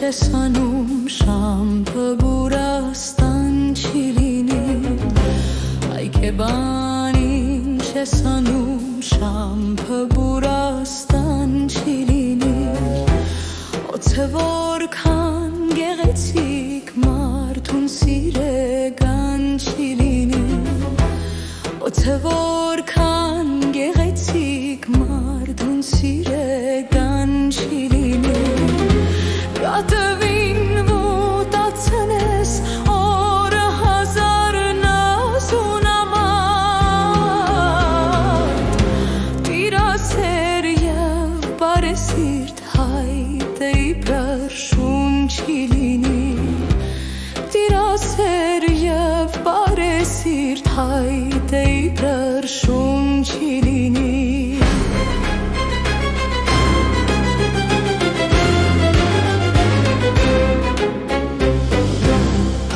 անում շամփը բուրաստան չի լինի Այ կեբան ինչ ես անում շամփը բուրաստան չի լինի Օձը որքան գեղեցիկ մարդուն սիրեգան չի լինի Օձը որքան գեղեցիկ մարդուն սիրեգան չի լինի Կատվին մոտացնես օրը հազարն ազունամատ Տիրասեր և բարեսիրտ հայտ է իբրար շուն չի լինի Տիրասեր և բարեսիրտ հայտ է իբրար շուն չի լինի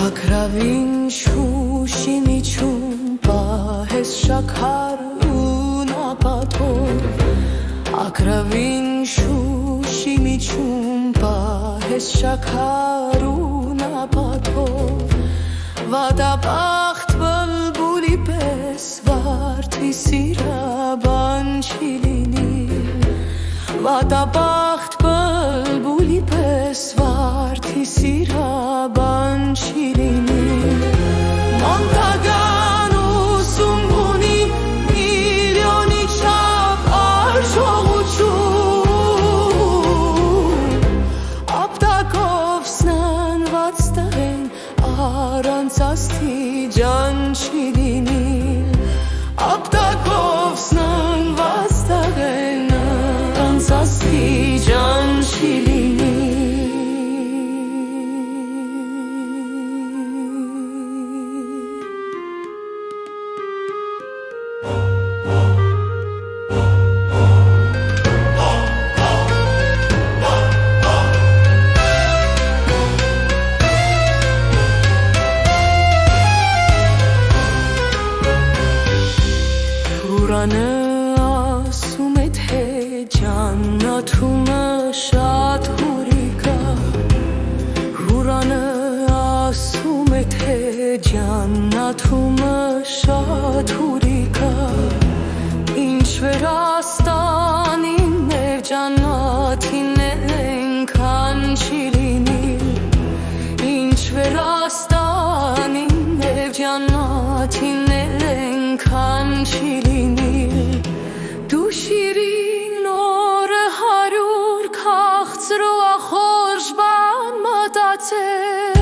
Ակրավին շուշի միջում պահես շաքար ու նապատով Ակրավին շուշի միջում պահես շաքար ու նապատով Վատաբախտ բլբուլի պես վարդի սիրաբան չի լինի Վատաբախտ բլբուլի պես վարդի սիրաբան չի լինի Մանտագան ուսում ունի միլիոնի չափ արժողություն Ապտակով սնանված տղեն առանց աստիճան չի լինի Ապտակով սնանված տղեն առանց աստիճան չի լինի Ուրանը ասում է թե ջաննաթումը շատ հուրիկ է Ուրանը ասում է թե ջաննաթումը շատ հուրիկ է Ինչ Վրաստանին և ջաննաթին ենքան չի լինի Ինչ Վրաստանին և ջաննաթին ենքան չի լինի Դու շիրին օրը հարյուր քաղցրու ախորժ բան մտածել